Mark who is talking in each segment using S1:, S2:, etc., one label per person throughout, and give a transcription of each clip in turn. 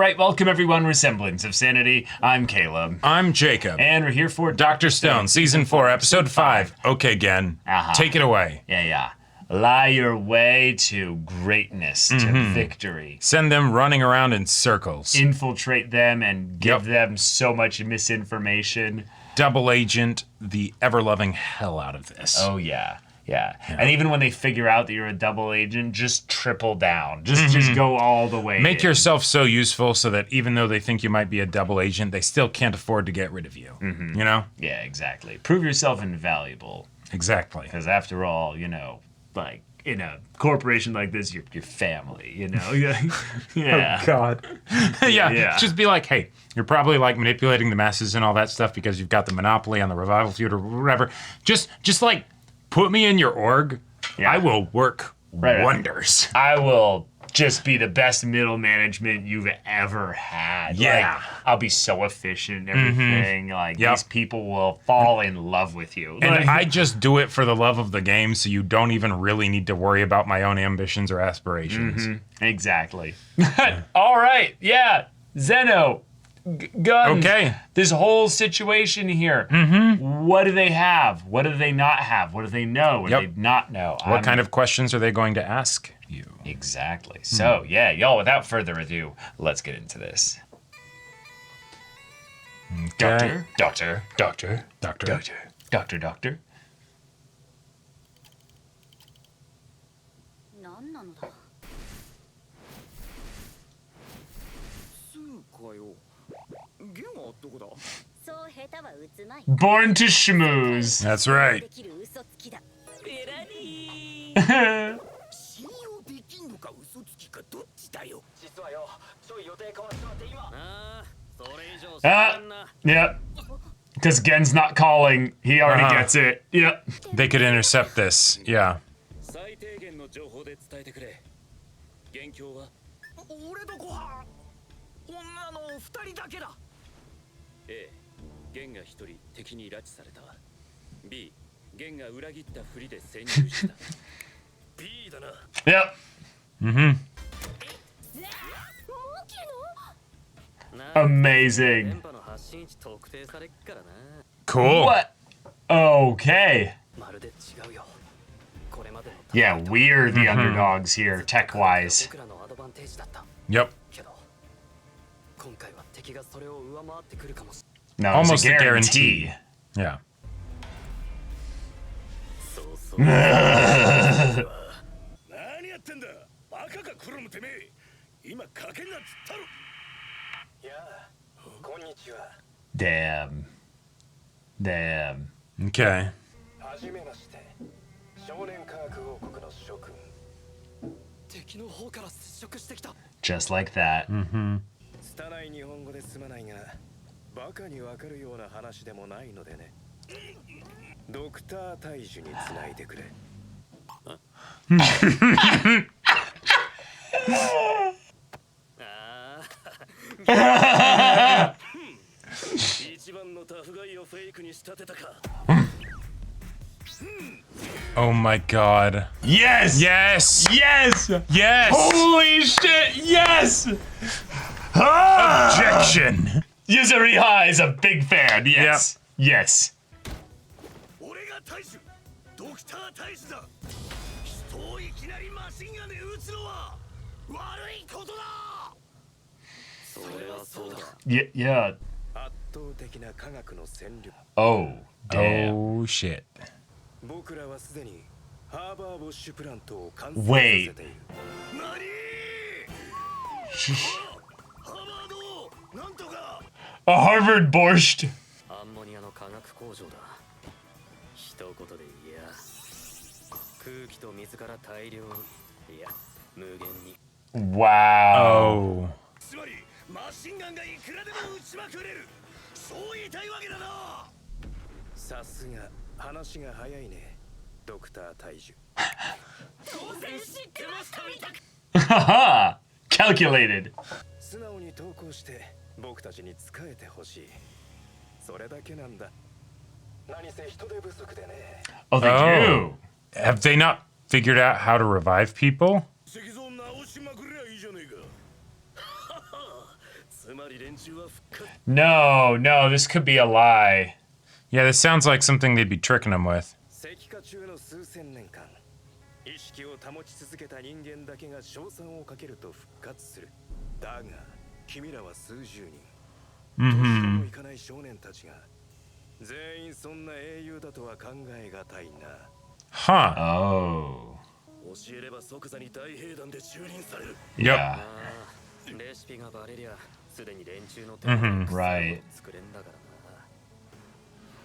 S1: right, welcome everyone. We're Semblance of Sanity. I'm Caleb.
S2: I'm Jacob.
S1: And we're here for
S2: Dr. Stone, Season 4, Episode 5. Okay, Gen. Take it away.
S1: Yeah. Lie your way to greatness, to victory.
S2: Send them running around in circles.
S1: Infiltrate them and give them so much misinformation.
S2: Double agent the ever-loving hell out of this.
S1: Oh, yeah. And even when they figure out that you're a double agent, just triple down. Just go all the way
S2: Make
S1: in.
S2: yourself so useful so that even though they think you might be a double agent, they still can't afford to get rid of you. You know?
S1: Yeah, exactly. Prove yourself invaluable.
S2: Exactly.
S1: Because after all, you know, like, in a corporation like this, you're family, you know? Yeah.
S2: Oh, God. yeah. Just be like, hey, you're probably, like, manipulating the masses and all that stuff because you've got the monopoly on the revival feud or whatever. Just like, put me in your org. Yeah. I will work wonders.
S1: I will just be the best middle management you've ever had.
S2: Yeah.
S1: Like, I'll be so efficient and everything. Like, these people will fall in love with you.
S2: And I just do it for the love of the game, so you don't even really need to worry about my own ambitions or aspirations.
S1: Exactly. All right. Yeah. Zeno. Guns.
S2: Okay.
S1: This whole situation here. What do they have? What do they not have? What do they know? What do they not know?
S2: What kind of questions are they going to ask you?
S1: Exactly. So, yeah, y'all, without further ado, let's get into this.
S2: Okay.
S1: Doctor.
S3: 何なのだ。スーかよ。ゲンはどこだ。そう下手は打つまい。
S1: Born to schmooze.
S2: That's right.
S3: できる嘘つきだ。ベラニー。信用できんのか嘘つきかどっちだよ。実はよ、ちょい予定変わっちまって今。ああ、それ以上そんな。
S1: Yep. Because Gen's not calling. He already gets it. Yep.
S2: They could intercept this. Yeah.
S3: 最低限の情報で伝えてくれ。元凶は俺とご飯女の二人だけだ。A、ゲンが一人敵に拉致された。B、ゲンが裏切ったふりで潜入した。B だな。
S1: Yep. Amazing.
S2: Cool.
S1: What? Okay. Yeah, we're the underdogs here, tech-wise.
S2: Yep.
S1: No,
S2: Almost
S1: it's
S2: a
S1: a
S2: guarantee.
S1: guarantee.
S2: Yeah.
S1: Damn.
S2: Okay.
S1: Just like that.
S3: 拙い日本語で済まないが、バカにわかるような話でもないのでね。ドクター大樹につないでくれ。一番のタフガイをフェイクに仕立てたか。
S2: Oh my god.
S1: Yes!
S2: Yes!
S1: Yes!
S2: Yes!
S1: Holy shit! Yes!
S2: Objection!
S1: Yuzuriha is a big fan. Yes. Yes.
S3: 俺が大樹、ドクター大樹だ。人をいきなりマシンガンで撃つのは悪いことだ。それはそうだ。
S1: Yeah.
S3: 圧倒的な科学の戦力。
S1: Oh, damn.
S2: Oh shit.
S3: 僕らはすでにハーバーボッシュプラントを完成さ
S1: Wait.
S3: せている。何？ハーバードなんとか。
S1: A Harvard borscht.
S3: アンモニアの化学工場だ。一言で言や、空気と水から大量に、いや、無限に。
S1: Wow.
S2: Oh.
S3: つまりマシンガンがいくらでも撃ちまくれる。そう言いたいわけだな。さすが話が早いね、ドクター大樹。当然知ってましたみたく。
S1: Haha. Calculated.
S3: 素直に投稿して僕たちに仕えてほしい。それだけなんだ。何せ人手不足でね。
S1: Oh, they do.
S2: Have they not figured out how to revive people?
S3: 石像直しまくりゃいいじゃねえか。
S1: No, no, this could be a lie.
S2: Yeah, this sounds like something they'd be tricking him with.
S3: 意識を保ち続けた人間だけが賞賛をかけると復活する。だが、君らは数十人。年もいかない少年たちが全員そんな英雄だとは考えがたいな。
S2: Huh.
S1: Oh.
S3: 教えれば即座に大兵団で蹂躙される。
S1: Yeah.
S3: レシピがバレりゃすでに連中の手
S1: Right.
S3: 作れんだからな。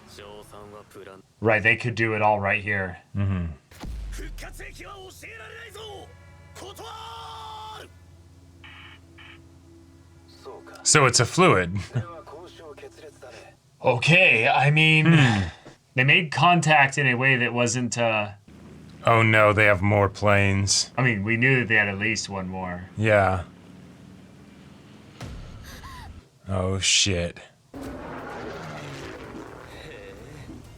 S3: 賞賛はプラン。
S1: Right, they could do it all right here.
S3: 復活兵器は教えられないぞ。断る。そうか。
S2: So it's a fluid.
S3: それは交渉決裂だね。
S1: Okay, I mean, they made contact in a way that wasn't,
S2: Oh no, they have more planes.
S1: I mean, we knew that they had at least one more.
S2: Yeah. Oh shit.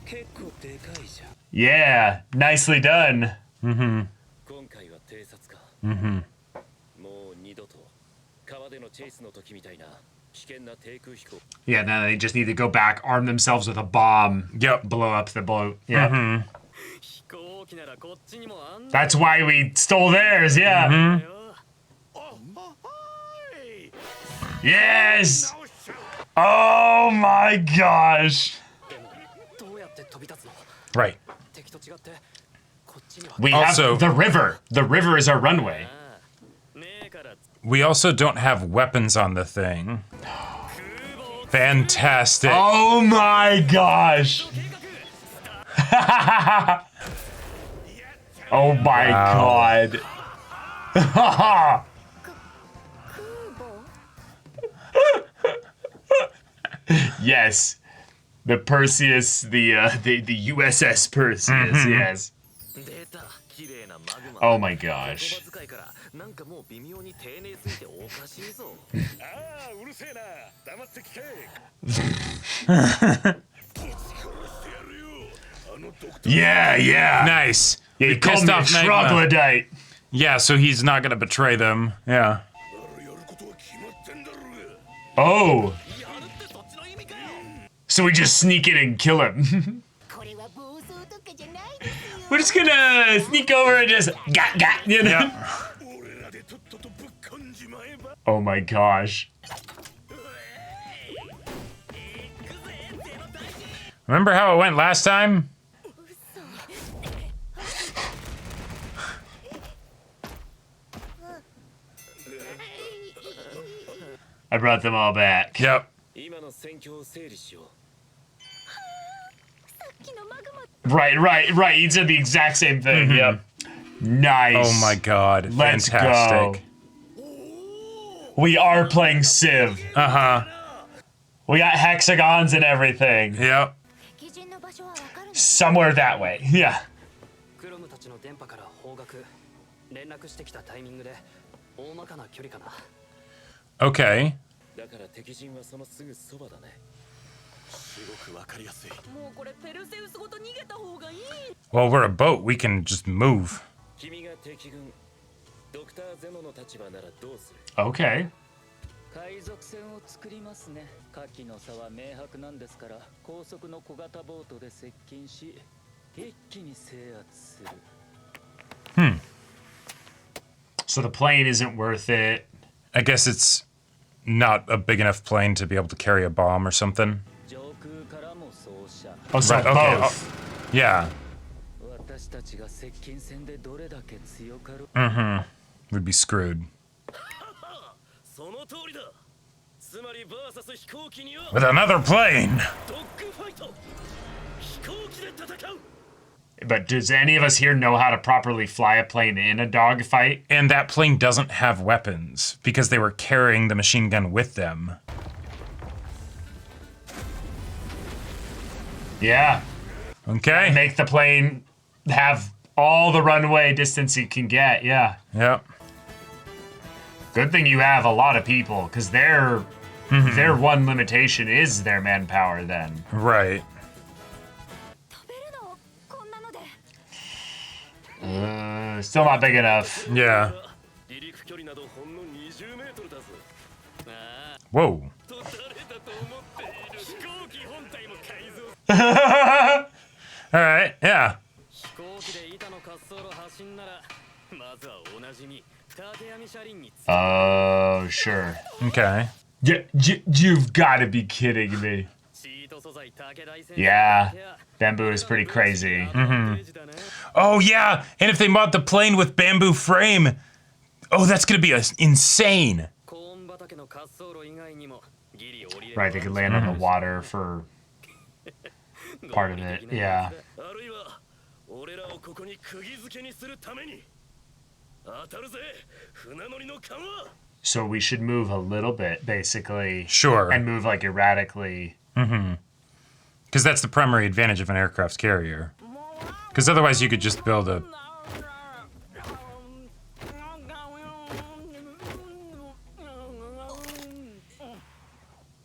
S3: 結構でかいじゃん。
S1: Yeah, nicely done.
S3: 今回は偵察か。もう二度と川でのチェイスの時みたいな危険な低空飛行。
S1: Yeah, now they just need to go back, arm themselves with a bomb.
S2: Yep.
S1: Blow up the boat. Yeah.
S3: 飛行機ならこっちにもあん
S1: That's why we stole theirs, yeah.
S3: だよ。
S1: Yes! Oh my gosh.
S3: どうやって飛び立つの？
S2: Right.
S3: 敵と違ってこっちには
S1: We
S2: Also-
S1: have the river. The river is our runway.
S3: ねえから。
S2: We also don't have weapons on the thing. Fantastic.
S1: Oh my gosh. Oh my god. Yes. The Perseus, the USS Perseus, yes.
S3: 出た綺麗なマグマ。
S1: Oh my gosh.
S3: 言葉遣いからなんかもう微妙に丁寧すぎておかしいぞ。ああうるせえな。黙って聞け。
S1: Yeah, yeah.
S2: Nice.
S1: Yeah, he
S2: They
S1: called
S2: pissed
S1: me a
S2: off Magma.
S1: troglodyte.
S2: Yeah, so he's not gonna betray them. Yeah.
S3: やることは決まってんだろうが。
S1: Oh.
S3: やるってそっちの意味かよ。
S1: So we just sneak in and kill him.
S4: これは暴走とかじゃないですよ。
S1: We're just gonna sneak over and just got, you know?
S2: Yeah.
S3: 俺らでとっととぶっこんじまえば。
S1: Oh my gosh.
S2: Remember how it went last time?
S1: I brought them all back.
S2: Yep.
S3: 今の戦況を整理しよう。
S4: さっきのマグマ
S1: Right, right, right. He said the exact same thing. Yep. Nice.
S2: Oh my god.
S1: Let's
S2: Fantastic.
S1: go. We are playing Civ.
S2: Uh-huh.
S1: We got hexagons and everything.
S2: Yep.
S4: 基準の場所はわかるの？
S1: Somewhere that way. Yeah.
S3: クロムたちの電波から方角、連絡してきたタイミングで大まかな距離かな。
S2: Okay.
S3: だから敵陣はそのすぐそばだね。すごくわかりやすい。
S4: もうこれペルセウスごと逃げた方がいい。
S2: Well, we're a boat. We can just move.
S3: 君が敵軍、ドクターゼノの立場ならどうする？
S1: Okay.
S5: 海賊船を作りますね。下記の差は明白なんですから、高速の小型ボートで接近し、一気に制圧する。
S1: So the plane isn't worth it.
S2: I guess it's not a big enough plane to be able to carry a bomb or something.
S5: 上空からも操作。
S1: Oh, so
S2: Right, okay.
S1: both.
S2: Yeah.
S5: 私たちが接近戦でどれだけ強かろう。
S2: We'd be screwed.
S3: その通りだ。つまりバーサス飛行機には
S2: With another plane!
S3: ドッグファイト。飛行機で戦う。
S1: But does any of us here know how to properly fly a plane in a dogfight?
S2: And that plane doesn't have weapons because they were carrying the machine gun with them.
S1: Yeah.
S2: Okay.
S1: Make the plane have all the runway distance it can get. Yeah.
S2: Yep.
S1: Good thing you have a lot of people, because their one limitation is their manpower then.
S2: Right.
S4: 飛べるの？こんなので。
S1: Still not big enough.
S2: Yeah.
S3: 離陸距離などほんの20メートルだぞ。あ
S2: Whoa. All right, yeah.
S1: Oh, sure.
S2: Okay.
S1: You've got to be kidding me. Yeah, bamboo is pretty crazy.
S2: Oh, yeah, and if they mod the plane with bamboo frame, oh, that's going to be insane.
S1: Right, they could land on the water for part of it, yeah. So we should move a little bit, basically.
S2: Sure.
S1: And move, like, erratically.
S2: Because that's the primary advantage of an aircraft carrier. Because otherwise you could just build a...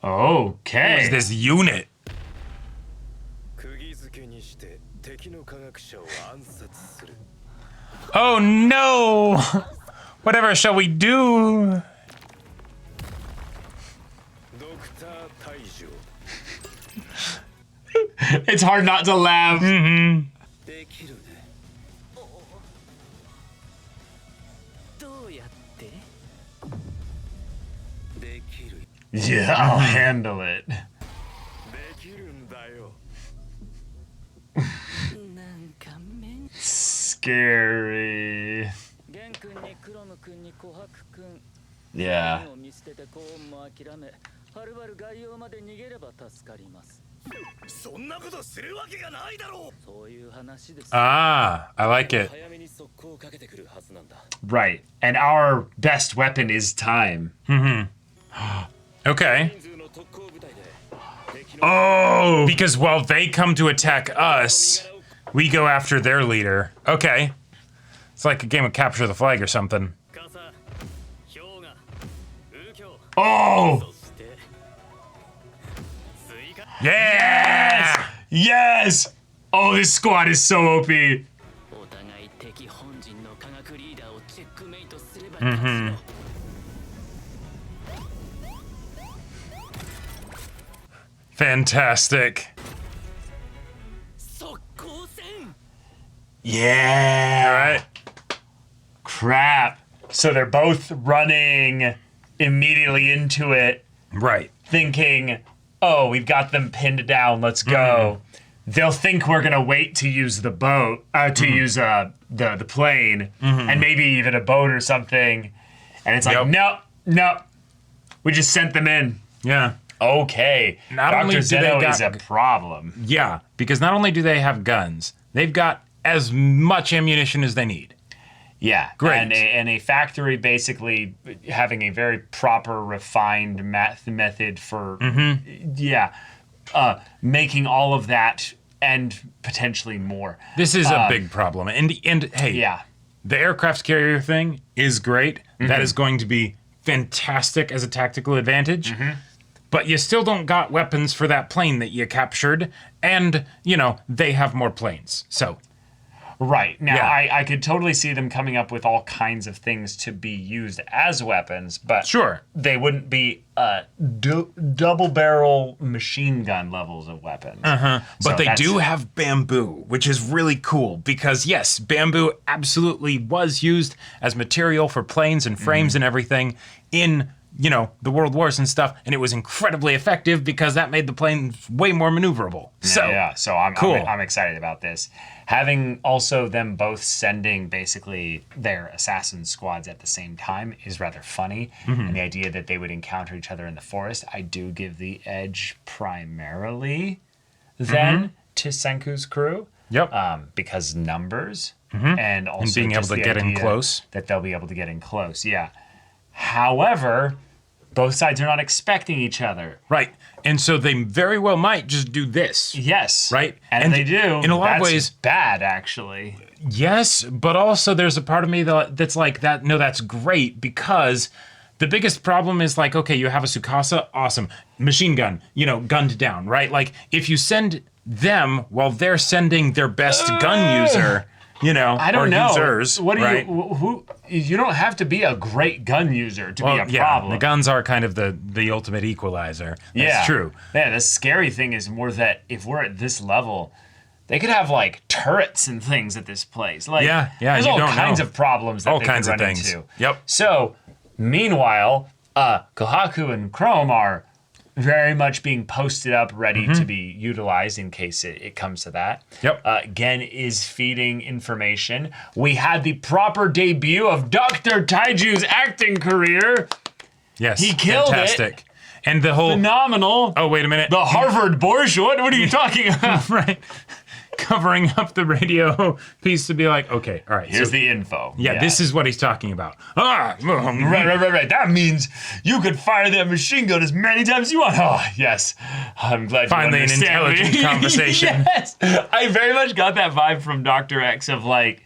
S1: Okay.
S2: What's this unit? Oh no! Whatever shall we do?
S1: It's hard not to laugh. Yeah, I'll handle it. Scary. Yeah.
S2: Ah, I like it.
S1: Right. And our best weapon is time.
S2: Okay. Oh, because while they come to attack us, we go after their leader. Okay. It's like a game of capture the flag or something.
S1: Oh!
S2: Yeah!
S1: Yes! Oh, this squad is so OP.
S2: Fantastic.
S1: Yeah.
S2: All right.
S1: Crap. So they're both running immediately into it,
S2: Right.
S1: thinking, oh, we've got them pinned down, let's go. They'll think we're going to wait to use the boat, to use the plane, and maybe even a boat or something. And it's like, no. We just sent them in.
S2: Yeah.
S1: Okay.
S2: Not only
S1: Dr.
S2: do they
S1: Zeno
S2: got-
S1: is a problem.
S2: Yeah, because not only do they have guns, they've got as much ammunition as they need.
S1: Yeah.
S2: Great.
S1: And a factory basically having a very proper, refined method for, making all of that and potentially more.
S2: This is a big problem. And hey,
S1: Yeah.
S2: the aircraft carrier thing is great. That is going to be fantastic as a tactical advantage. But you still don't got weapons for that plane that you captured. And, they have more planes. So...
S1: Right. Now,
S2: Yeah.
S1: I could totally see them coming up with all kinds of things to be used as weapons, but
S2: Sure.
S1: they wouldn't be double-barrel machine gun levels of weapons.
S2: But they do have bamboo, which is really cool because, yes, bamboo absolutely was used as material for planes and frames and everything in, the World Wars and stuff. And it was incredibly effective because that made the planes way more maneuverable.
S1: So I'm
S2: cool.
S1: I'm excited about this. Having also them both sending basically their assassin squads at the same time is rather funny. And the idea that they would encounter each other in the forest, I do give the edge primarily then to Senku's crew.
S2: Yep.
S1: Because numbers and also
S2: And being able
S1: just
S2: to
S1: the
S2: get in
S1: idea
S2: close.
S1: that they'll be able to get in close. Yeah. However, both sides are not expecting each other.
S2: Right. And so they very well might just do this.
S1: Yes.
S2: Right?
S1: And,
S2: And
S1: they do.
S2: in a lot of
S1: that's
S2: ways-
S1: bad, actually.
S2: Yes, but also there's a part of me that's like that. No, that's great because the biggest problem is like, okay, you have a Tsukasa, awesome, machine gun, gunned down, right? Like if you send them while they're sending their best gun user, you know,
S1: I don't
S2: or
S1: know.
S2: users,
S1: What do
S2: right?
S1: you don't have to be a great gun user to be a problem.
S2: The guns are kind of the ultimate equalizer. That's
S1: Yeah,
S2: true.
S1: Yeah, the scary thing is more that if we're at this level, they could have like turrets and things at this place. Like, there's
S2: you
S1: all
S2: don't
S1: kinds
S2: know.
S1: of problems that
S2: All
S1: they
S2: kinds
S1: could
S2: of
S1: run
S2: things.
S1: into.
S2: Yep.
S1: So, meanwhile, Kohaku and Chrome are very much being posted up, ready to be utilized in case it comes to that.
S2: Yep.
S1: Gen is feeding information. We had the proper debut of Dr. Taiju's acting career.
S2: Yes.
S1: He killed it.
S2: Fantastic. And the whole
S1: Phenomenal.
S2: Oh, wait a minute.
S1: The Harvard Borscht. What are you talking about?
S2: Right. Covering up the radio piece to be like, okay, all right.
S1: Here's the info.
S2: Yeah, this is what he's talking about.
S1: Right. That means you could fire that machine gun as many times as you want. Oh, yes. I'm glad
S2: Finally
S1: you
S2: an
S1: understand
S2: intelligent
S1: me.
S2: conversation.
S1: Yes. I very much got that vibe from Dr. X of like,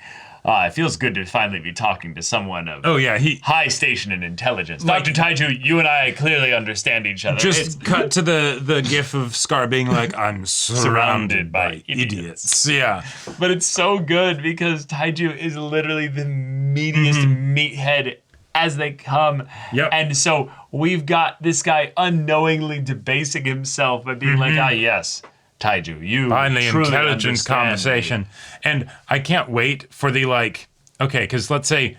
S1: it feels good to finally be talking to someone of high station and intelligence.
S2: Like,
S1: Dr. Taiju, you and I clearly understand each other.
S2: Just cut to the gif of Scar being like, I'm surrounded by idiots. Yeah.
S1: But it's so good because Taiju is literally the meatiest meathead as they come.
S2: Yep.
S1: And so we've got this guy unknowingly debasing himself by being like, yes, Taiju, you
S2: finally
S1: truly
S2: intelligent
S1: understand
S2: conversation.
S1: me.
S2: And I can't wait for the okay, because let's say,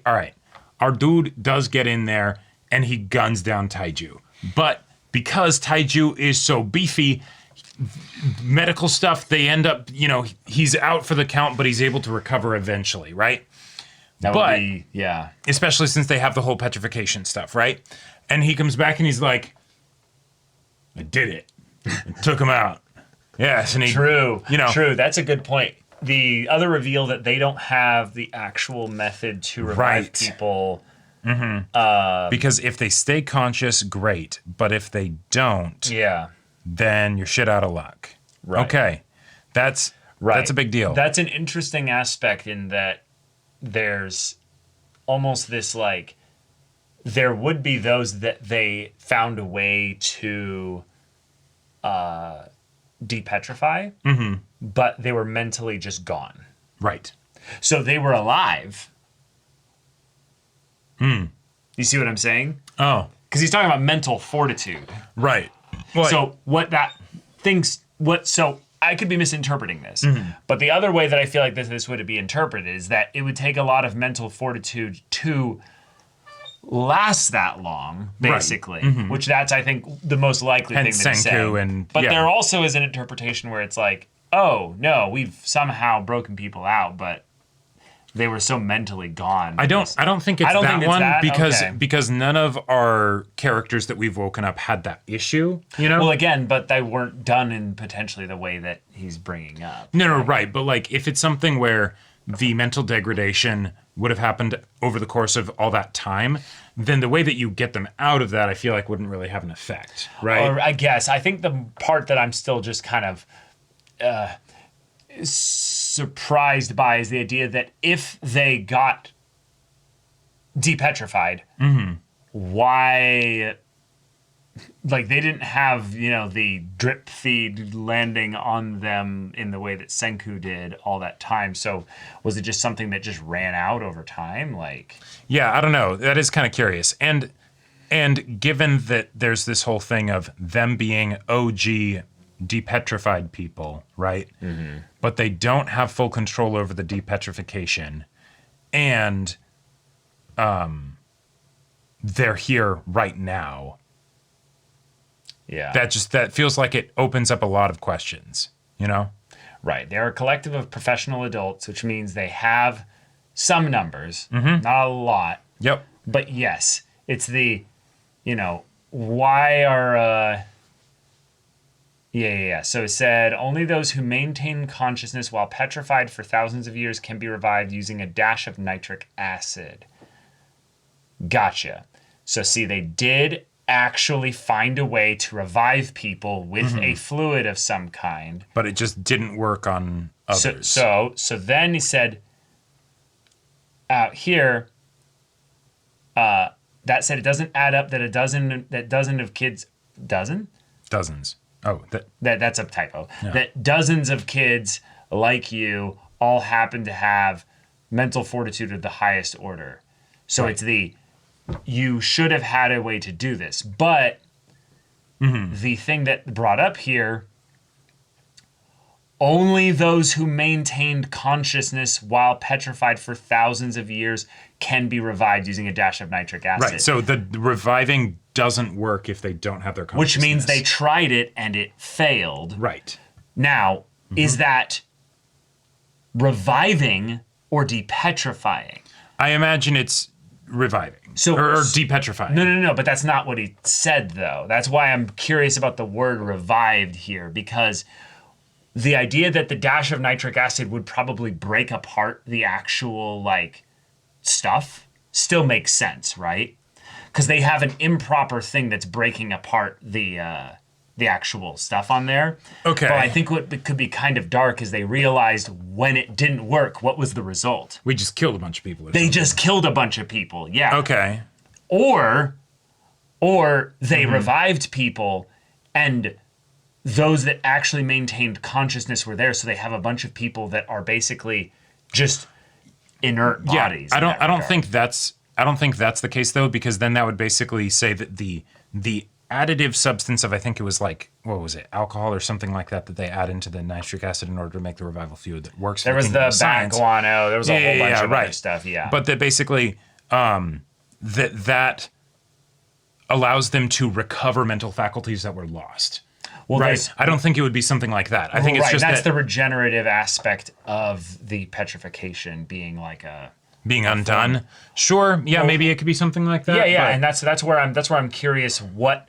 S2: all right, our dude does get in there and he guns down Taiju. But because Taiju is so beefy, medical stuff, they end up, he's out for the count, but he's able to recover eventually, right?
S1: That would be, yeah.
S2: Especially since they have the whole petrification stuff, right? And he comes back and he's like, I did it. I took him out. Yes, and
S1: True. That's a good point. The other reveal that they don't have the actual method to revive people.
S2: Because if they stay conscious, great. But if they don't, then you're shit out of luck.
S1: Right.
S2: Okay. That's a big deal.
S1: That's an interesting aspect in that there's almost this like, there would be those that they found a way to depetrify, but they were mentally just gone.
S2: Right.
S1: So they were alive. You see what I'm saying?
S2: Oh.
S1: Because he's talking about mental fortitude.
S2: Right. Well,
S1: So so I could be misinterpreting this, but the other way that I feel like this would be interpreted is that it would take a lot of mental fortitude to last that long, basically, which that's, I think, the most likely thing to say. But there also is an interpretation where it's like, oh, no, we've somehow broken people out, but they were so mentally gone.
S2: I don't think it's that one
S1: Okay.
S2: because none of our characters that we've woken up had that issue,
S1: Well, again, but they weren't done in potentially the way that he's bringing up.
S2: No, right. But like, if it's something where the mental degradation would have happened over the course of all that time, then the way that you get them out of that, I feel like wouldn't really have an effect, right?
S1: Or I guess. I think the part that I'm still just kind of surprised by is the idea that if they got depetrified, why... Like, they didn't have, the drip feed landing on them in the way that Senku did all that time. So was it just something that just ran out over time? Like,
S2: yeah, I don't know. That is kind of curious. And given that there's this whole thing of them being OG depetrified people, right? But they don't have full control over the depetrification. And they're here right now.
S1: yeah.
S2: That feels like it opens up a lot of questions,
S1: Right. They're a collective of professional adults, which means they have some numbers, not a lot.
S2: Yep.
S1: But yes, it's the, why are... Yeah. So it said, only those who maintain consciousness while petrified for thousands of years can be revived using a dash of nitric acid. Gotcha. So see, they did actually find a way to revive people with a fluid of some kind.
S2: But it just didn't work on others.
S1: So then he said, out here, that said it doesn't add up that dozen of kids... Dozen?
S2: Dozens. Oh,
S1: That's a typo. Yeah. That dozens of kids like you all happen to have mental fortitude of the highest order. So it's you should have had a way to do this. But the thing that brought up here, only those who maintained consciousness while petrified for thousands of years can be revived using a dash of nitric acid.
S2: Right, so the reviving doesn't work if they don't have their consciousness.
S1: Which means they tried it and it failed.
S2: Right.
S1: Now, is that reviving or depetrifying?
S2: I imagine it's reviving. Or depetrifying.
S1: No, but that's not what he said, though. That's why I'm curious about the word revived here, because the idea that the dash of nitric acid would probably break apart the actual, like, stuff still makes sense, right? Because they have an improper thing that's breaking apart the actual stuff on there.
S2: Okay.
S1: But I think what could be kind of dark is they realized when it didn't work, what was the result?
S2: We just killed a bunch of people.
S1: They just killed a bunch of people, yeah.
S2: Okay.
S1: Or they revived people and those that actually maintained consciousness were there, so they have a bunch of people that are basically just inert bodies.
S2: I don't think that's the case though, because then that would basically say that the additive substance of, I think it was like, what was it, alcohol or something like that they add into the nitric acid in order to make the revival fluid that works.
S1: There was the bat guano. There was a whole bunch of other stuff. Yeah,
S2: but that basically that allows them to recover mental faculties that were lost. Well, right. I don't think it would be something like that. I think it's just
S1: that's the regenerative aspect of the petrification being like
S2: being undone. Sure. Yeah, maybe it could be something like that.
S1: Yeah, and that's where I'm curious what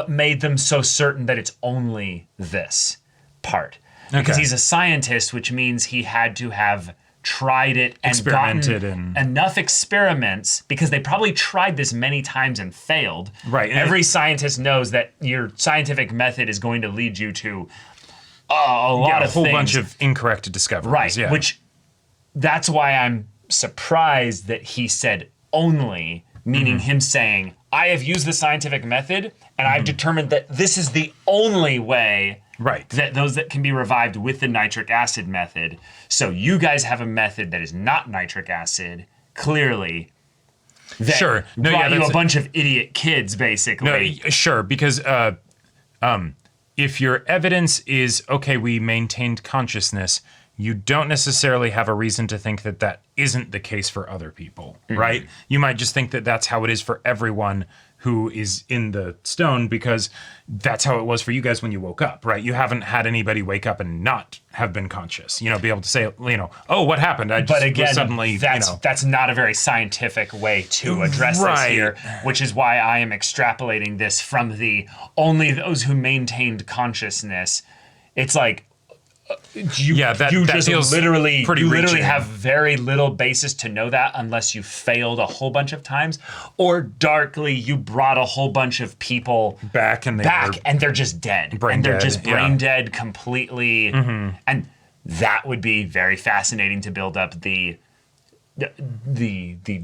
S1: made them so certain that it's only this part. Because he's a scientist, which means he had to have tried it and
S2: experimented
S1: gotten enough experiments, because they probably tried this many times and failed.
S2: Right.
S1: Every scientist knows that your scientific method is going to lead you to a whole
S2: bunch of incorrect discoveries.
S1: Right.
S2: Yeah.
S1: Which that's why I'm surprised that he said only, meaning him saying, I have used the scientific method and I've determined that this is the only way that those that can be revived with the nitric acid method. So you guys have a method that is not nitric acid, clearly. That brought you a bunch of idiot kids, basically.
S2: No, sure, because if your evidence is, okay, we maintained consciousness, you don't necessarily have a reason to think that that isn't the case for other people, right? You might just think that that's how it is for everyone who is in the stone, because that's how it was for you guys when you woke up, right? You haven't had anybody wake up and not have been conscious, be able to say, oh, what happened?
S1: But again, suddenly, that's not a very scientific way to address this here, which is why I am extrapolating this from the only those who maintained consciousness. It's like, you literally have very little basis to know that unless you failed a whole bunch of times, or darkly you brought a whole bunch of people
S2: back and
S1: they're just dead, brain dead completely, and that would be very fascinating to build up the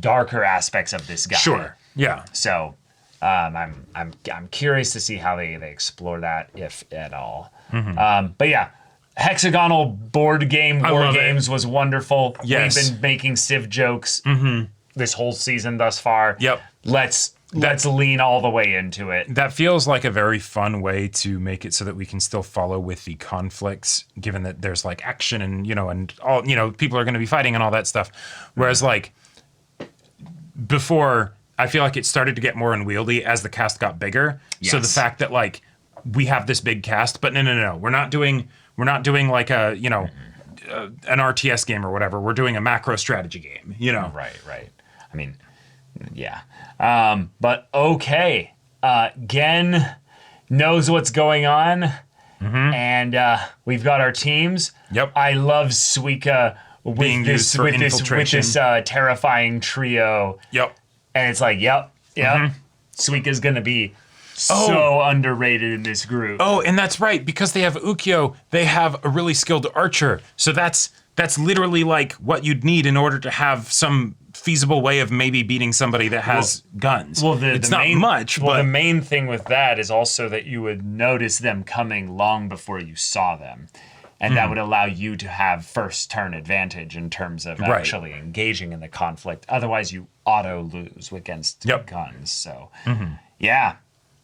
S1: darker aspects of this guy.
S2: Sure. Yeah.
S1: So I'm curious to see how they explore that, if at all. But yeah. Hexagonal board game War Games was wonderful.
S2: Yes.
S1: We've been making Civ jokes this whole season thus far.
S2: Yep.
S1: Let's lean all the way into it.
S2: That feels like a very fun way to make it so that we can still follow with the conflicts, given that there's like action and and all people are going to be fighting and all that stuff. Whereas like before, I feel like it started to get more unwieldy as the cast got bigger. Yes. So the fact that like we have this big cast, but no, we're not doing like a, an RTS game or whatever. We're doing a macro strategy game,
S1: Right. I mean, yeah. But okay. Gen knows what's going on. And we've got our teams.
S2: Yep.
S1: I love Suika with this terrifying trio.
S2: Yep.
S1: And it's like, yep. Suika's going to be so underrated in this group.
S2: Oh, and that's right, because they have Ukyo, they have a really skilled archer. So that's literally like what you'd need in order to have some feasible way of maybe beating somebody that has guns.
S1: Well,
S2: it's not much, but
S1: the main thing with that is also that you would notice them coming long before you saw them. And that would allow you to have first turn advantage in terms of actually engaging in the conflict. Otherwise, you auto lose against guns. So, yeah.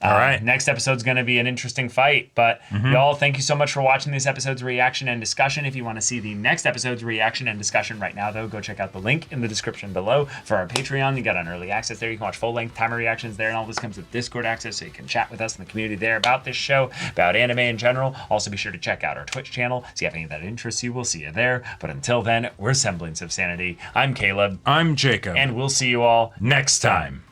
S2: All right.
S1: Next episode's going to be an interesting fight. But y'all, thank you so much for watching this episode's reaction and discussion. If you want to see the next episode's reaction and discussion right now, though, go check out the link in the description below for our Patreon. You got an early access there. You can watch full-length timer reactions there. And all this comes with Discord access, so you can chat with us in the community there about this show, about anime in general. Also, be sure to check out our Twitch channel. See if any of that interests you. We'll see you there. But until then, we're Semblance of Sanity. I'm Caleb.
S2: I'm Jacob.
S1: And we'll see you all
S2: next time.